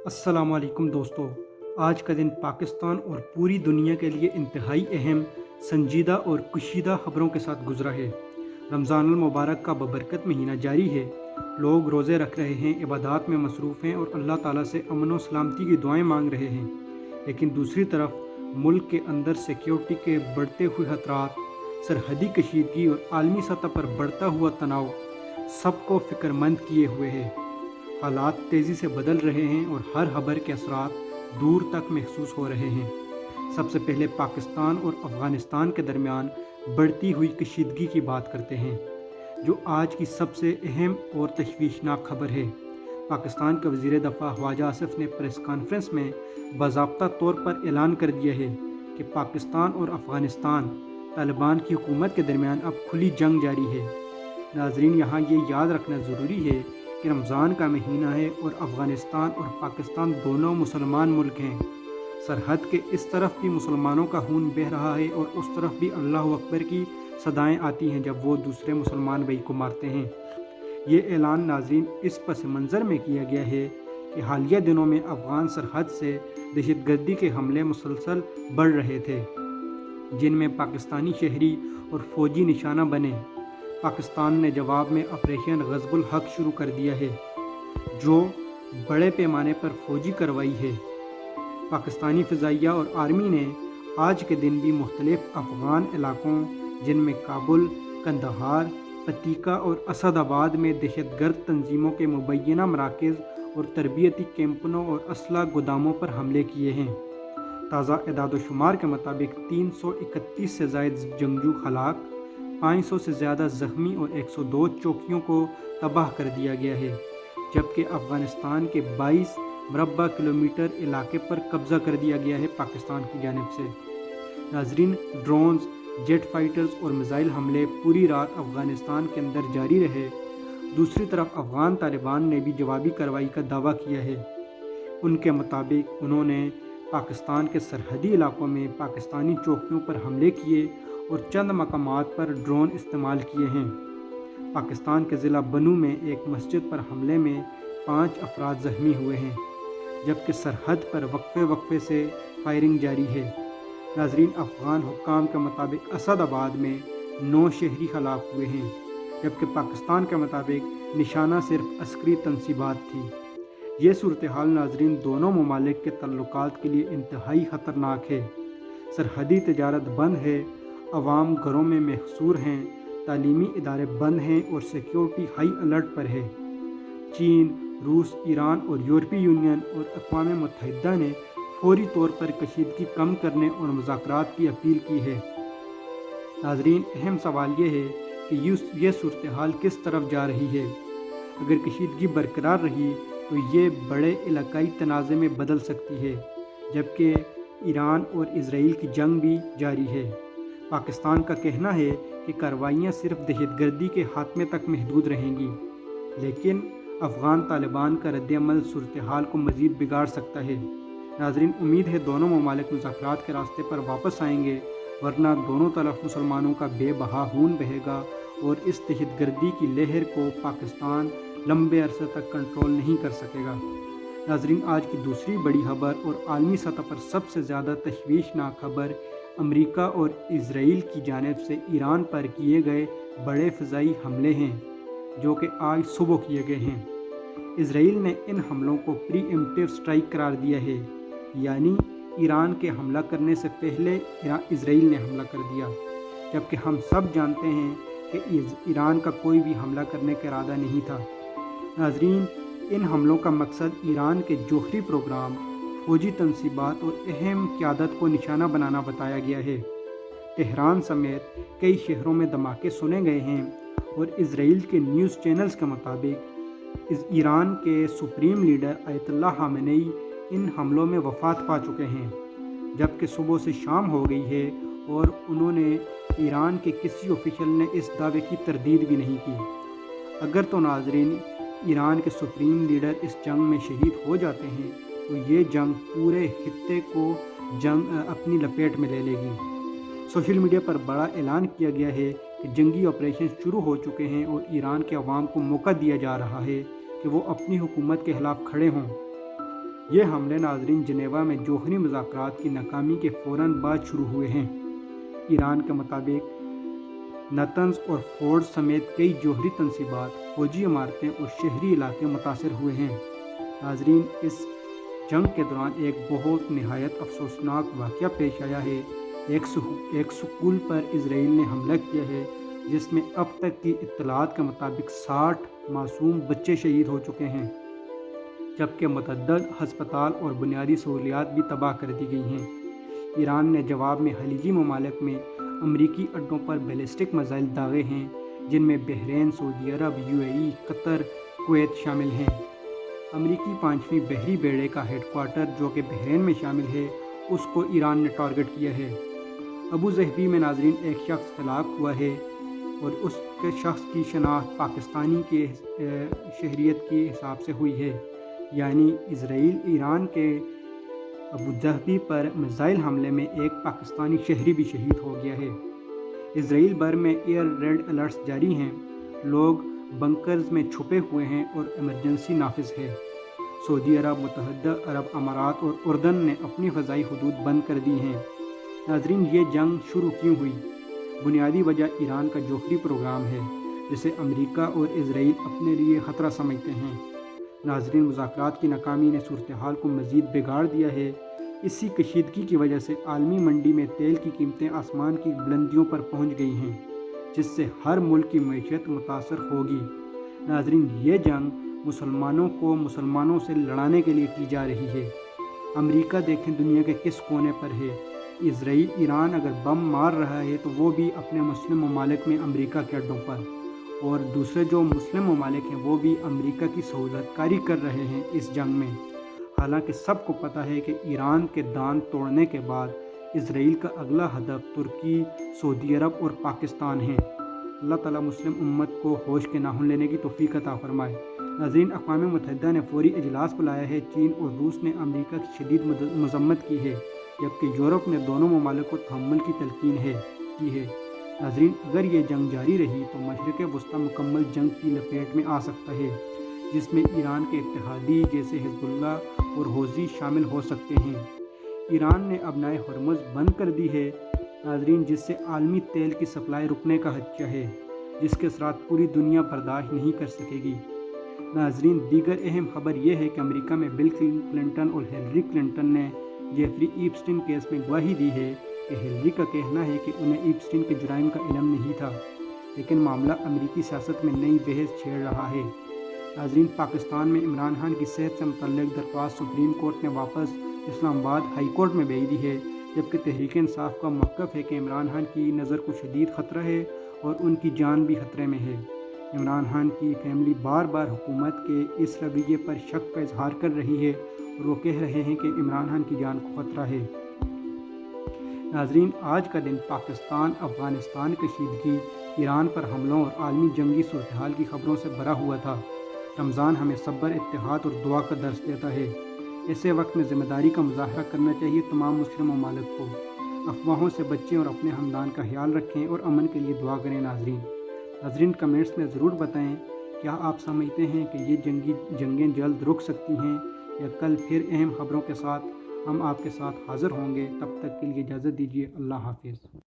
अस्सलाम वालेकुम दोस्तों। आज का दिन पाकिस्तान और पूरी दुनिया के लिए इंतहाई अहम, संजीदा और कुशीदा खबरों के साथ गुजरा है। रमज़ानुल मुबारक का बबरकत महीना जारी है। लोग रोज़े रख रहे हैं, इबादत में मसरूफ़ हैं और अल्लाह ताला से अमन व सलामती की दुआएं मांग रहे हैं। लेकिन दूसरी तरफ मुल्क के अंदर सिक्योरिटी के बढ़ते हुए खतरात, सरहदी कशीदगी और आलमी सतह पर बढ़ता हुआ तनाव सबको फ़िक्रमंद किए हुए है। हालात तेज़ी से बदल रहे हैं और हर खबर के असरात दूर तक महसूस हो रहे हैं। सबसे पहले पाकिस्तान और अफ़गानिस्तान के दरमियान बढ़ती हुई कशीदगी की बात करते हैं, जो आज की सबसे अहम और तशवीशनाक खबर है। पाकिस्तान के वज़ीर दफ़ा ख्वाजा आसिफ ने प्रेस कॉन्फ्रेंस में बाज़ाब्ता तौर पर ऐलान कर दिया है कि पाकिस्तान और अफ़गानिस्तान तालिबान की हुकूमत के दरमियान अब खुली जंग जारी है। नाजरीन, यहाँ ये याद रखना ज़रूरी है कि रमज़ान का महीना है और अफ़गानिस्तान और पाकिस्तान दोनों मुसलमान मुल्क हैं। सरहद के इस तरफ भी मुसलमानों का खून बह रहा है और उस तरफ भी अल्लाह अकबर की सदाएं आती हैं जब वो दूसरे मुसलमान भाई को मारते हैं। ये ऐलान नाजरीन इस पस मंज़र में किया गया है कि हालिया दिनों में अफ़गान सरहद से दहशतगर्दी के हमले मुसलसल बढ़ रहे थे, जिनमें पाकिस्तानी शहरी और फ़ौजी निशाना बने। पाकिस्तान ने जवाब में ऑपरेशन ग़ज़बुल हक़ शुरू कर दिया है, जो बड़े पैमाने पर फ़ौजी कार्रवाई है। पाकिस्तानी फ़िज़ाइया और आर्मी ने आज के दिन भी मुख्तलिफ़ अफ़गान इलाकों, जिनमें काबुल, कंदहार, पतीका और असदाबाद में दहशतगर्द तंजीमों के मुबैना मराकज़ और तरबियती कैंपों और असला गोदामों पर हमले किए हैं। ताज़ा एदाद-ओ-शुमार के मुताबिक 331 से ज़ायद जंगजू हलाक, 500 से ज़्यादा ज़ख्मी और 102 चौकियों को तबाह कर दिया गया है, जबकि अफ़गानिस्तान के 22 मरबा किलोमीटर इलाके पर कब्ज़ा कर दिया गया है पाकिस्तान की जानिब से। नाजरीन, ड्रोन्स, जेट फाइटर्स और मिसाइल हमले पूरी रात अफ़गानिस्तान के अंदर जारी रहे। दूसरी तरफ अफ़गान तालिबान ने भी जवाबी कार्रवाई का दावा किया है। उनके मुताबिक उन्होंने पाकिस्तान के सरहदी इलाकों में पाकिस्तानी चौकियों पर हमले किए और चंद मकामात पर ड्रोन इस्तेमाल किए हैं। पाकिस्तान के ज़िला बनू में एक मस्जिद पर हमले में 5 अफराद ज़ख्मी हुए हैं, जबकि सरहद पर वक्फे से फायरिंग जारी है। नाजरीन, अफ़गान हुक्काम के मुताबिक असदाबाद में 9 शहरी हलाक हुए हैं, जबकि पाकिस्तान के मुताबिक निशाना सिर्फ अस्करी तनसीबात थी। ये सूरत हाल नाजरीन दोनों ममालिक के तल्लुकात के लिए इंतहाई ख़तरनाक है। सरहदी तजारत बंद है, अवाम घरों में महसूर हैं, तालीमी इदारे बंद हैं और सिक्योरिटी हाई अलर्ट पर है। चीन, रूस, ईरान और यूरोपीय यूनियन और अक़वाम मुत्तहिदा ने फौरी तौर पर कशीदगी कम करने और मुज़ाकरात की अपील की है। नाजरीन, अहम सवाल ये है कि ये सूरत हाल किस तरफ जा रही है। अगर कशीदगी बरकरार रही तो ये बड़े इलाकाई तनाज़े में बदल सकती है, जबकि ईरान और इजराइल की जंग भी जारी है। पाकिस्तान का कहना है कि कार्रवाइयाँ सिर्फ दहशतगर्दी के खात्मे तक महदूद रहेंगी, लेकिन अफ़गान तालिबान का रद्द-ए-अमल सूरत हाल को मज़ीद बिगाड़ सकता है। नाज़रीन, उम्मीद है दोनों ममालिक मुज़ाकरात के रास्ते पर वापस आएंगे, वरना दोनों तरफ मुसलमानों का बेबहा खून बहेगा और इस दहशतगर्दी की लहर को पाकिस्तान लंबे अरसे तक कंट्रोल नहीं कर सकेगा। नाज़रीन, आज की दूसरी बड़ी खबर और आलमी सतह पर सबसे ज़्यादा तशवीशनाक खबर अमेरिका और इजराइल की जानिब से ईरान पर किए गए बड़े फ़िज़ाई हमले हैं, जो कि आज सुबह किए गए हैं। इजराइल ने इन हमलों को प्रीएम्प्टिव स्ट्राइक करार दिया है, यानी ईरान के हमला करने से पहले इजराइल ने हमला कर दिया, जबकि हम सब जानते हैं कि ईरान का कोई भी हमला करने का इरादा नहीं था। नाजरीन, इन हमलों का मकसद ईरान के जोहरी प्रोग्राम, फौजी तनसीबात और अहम क़यादत को निशाना बनाना बताया गया है। तेहरान समेत कई शहरों में धमाके सुने गए हैं और इजराइल के न्यूज़ चैनल्स के मुताबिक ईरान के सुप्रीम लीडर आयतुल्लाह ख़ामेनेई इन हमलों में वफ़ात पा चुके हैं, जबकि सुबह से शाम हो गई है और उन्होंने ईरान के किसी ऑफिशियल ने इस दावे की तरदीद भी नहीं की। अगर तो नाजरीन ईरान के सुप्रीम लीडर इस जंग में शहीद हो जाते हैं तो ये जंग पूरे खित्ते को अपनी लपेट में ले लेगी। सोशल मीडिया पर बड़ा ऐलान किया गया है कि जंगी ऑपरेशन शुरू हो चुके हैं और ईरान के अवाम को मौका दिया जा रहा है कि वो अपनी हुकूमत के खिलाफ खड़े हों। یہ حملے ناظرین جنیوا میں جوہری مذاکرات کی ناکامی کے فوراً بعد شروع ہوئے ہیں۔ ایران کے مطابق نتنز اور فورڈ سمیت کئی جوہری تنصیبات، فوجی عمارتیں اور شہری علاقے متاثر ہوئے ہیں۔ ناظرین، اس جنگ کے دوران ایک بہت نہایت افسوسناک واقعہ پیش آیا ہے۔ ایک سکول پر اسرائیل نے حملہ کیا ہے جس میں اب تک کی اطلاعات کے مطابق 60 معصوم بچے شہید ہو چکے ہیں، جبکہ متعدد ہسپتال اور بنیادی سہولیات بھی تباہ کر دی گئی ہیں۔ ایران نے جواب میں خلیجی ممالک میں امریکی اڈوں پر بیلسٹک میزائل داغے ہیں، جن میں بحرین، سعودی عرب، UAE، قطر، کویت شامل ہیں۔ امریکی 5ویں بحری بیڑے کا ہیڈ کوارٹر جو کہ بحرین میں شامل ہے، اس کو ایران نے ٹارگٹ کیا ہے۔ ابو ظہبی میں ناظرین ایک شخص ہلاک ہوا ہے اور اس کے شخص کی شناخت پاکستانی کے شہریت کے حساب سے ہوئی ہے، یعنی اسرائیل ایران کے ابو ظہبی پر میزائل حملے میں ایک پاکستانی شہری بھی شہید ہو گیا ہے۔ اسرائیل بھر میں ایئر ریڈ الرٹس جاری ہیں، لوگ بنکرز میں چھپے ہوئے ہیں اور ایمرجنسی نافذ ہے۔ سعودی عرب، متحدہ عرب امارات اور اردن نے اپنی فضائی حدود بند کر دی ہیں۔ ناظرین، یہ جنگ شروع کیوں ہوئی؟ بنیادی وجہ ایران کا جوہری پروگرام ہے، جسے امریکہ اور اسرائیل اپنے لیے خطرہ سمجھتے ہیں۔ ناظرین، مذاکرات کی ناکامی نے صورتحال کو مزید بگاڑ دیا ہے۔ اسی کشیدگی کی وجہ سے عالمی منڈی میں تیل کی قیمتیں آسمان کی بلندیوں پر پہنچ گئی ہیں، جس سے ہر ملک کی معیشت متاثر ہوگی۔ ناظرین، یہ جنگ مسلمانوں کو مسلمانوں سے لڑانے کے لیے کی جا رہی ہے۔ امریکہ دیکھیں دنیا کے کس کونے پر ہے۔ اسرائیل ایران اگر بم مار رہا ہے تو وہ بھی اپنے مسلم ممالک میں امریکہ کے اڈوں پر، اور دوسرے جو مسلم ممالک ہیں وہ بھی امریکہ کی سہولت کاری کر رہے ہیں اس جنگ میں۔ حالانکہ سب کو پتہ ہے کہ ایران کے داند توڑنے کے بعد اسرائیل کا اگلا ہدف ترکی، سعودی عرب اور پاکستان ہیں۔ اللہ تعالیٰ مسلم امت کو ہوش کے ناخن لینے کی توفیق عطا فرمائے۔ ناظرین، اقوام متحدہ نے فوری اجلاس بلایا ہے۔ چین اور روس نے امریکہ کی شدید مذمت کی ہے، جبکہ یورپ نے دونوں ممالک کو تحمل کی تلقین کی ہے۔ ناظرین، اگر یہ جنگ جاری رہی تو مشرق وسطیٰ مکمل جنگ کی لپیٹ میں آ سکتا ہے، جس میں ایران کے اتحادی جیسے حزب اللہ اور حوثی شامل ہو سکتے ہیں۔ ایران نے ابنائے ہرمز بند کر دی ہے، ناظرین، جس سے عالمی تیل کی سپلائی رکنے کا خدشہ ہے، جس کے اثرات پوری دنیا برداشت نہیں کر سکے گی۔ ناظرین، دیگر اہم خبر یہ ہے کہ امریکہ میں بل کلنٹن اور ہیلری کلنٹن نے جیفری ایپسٹین کیس میں گواہی دی ہے کہ ہیلری کا کہنا ہے کہ انہیں ایپسٹین کے جرائم کا علم نہیں تھا، لیکن معاملہ امریکی سیاست میں نئی بحث چھیڑ رہا ہے۔ ناظرین، پاکستان میں عمران خان کی صحت سے متعلق درخواست سپریم کورٹ نے واپس اسلام آباد ہائی کورٹ میں بھیج دی ہے، جبکہ تحریک انصاف کا موقف ہے کہ عمران خان کی نظر کو شدید خطرہ ہے اور ان کی جان بھی خطرے میں ہے۔ عمران خان کی فیملی بار بار حکومت کے اس رویے پر شک کا اظہار کر رہی ہے اور وہ کہہ رہے ہیں کہ عمران خان کی جان کو خطرہ ہے۔ ناظرین، آج کا دن پاکستان، افغانستان کشیدگی، ایران پر حملوں اور عالمی جنگی صورتحال کی خبروں سے بھرا ہوا تھا۔ رمضان ہمیں صبر، اتحاد اور دعا کا درس دیتا ہے۔ ایسے وقت میں ذمہ داری کا مظاہرہ کرنا چاہیے تمام مسلم ممالک کو۔ افواہوں سے بچیں اور اپنے خاندان کا خیال رکھیں اور امن کے لیے دعا کریں۔ ناظرین، کمنٹس میں ضرور بتائیں کیا آپ سمجھتے ہیں کہ یہ جنگیں جلد رک سکتی ہیں، یا کل پھر اہم خبروں کے ساتھ ہم آپ کے ساتھ حاضر ہوں گے۔ تب تک کے لیے اجازت دیجیے۔ اللہ حافظ۔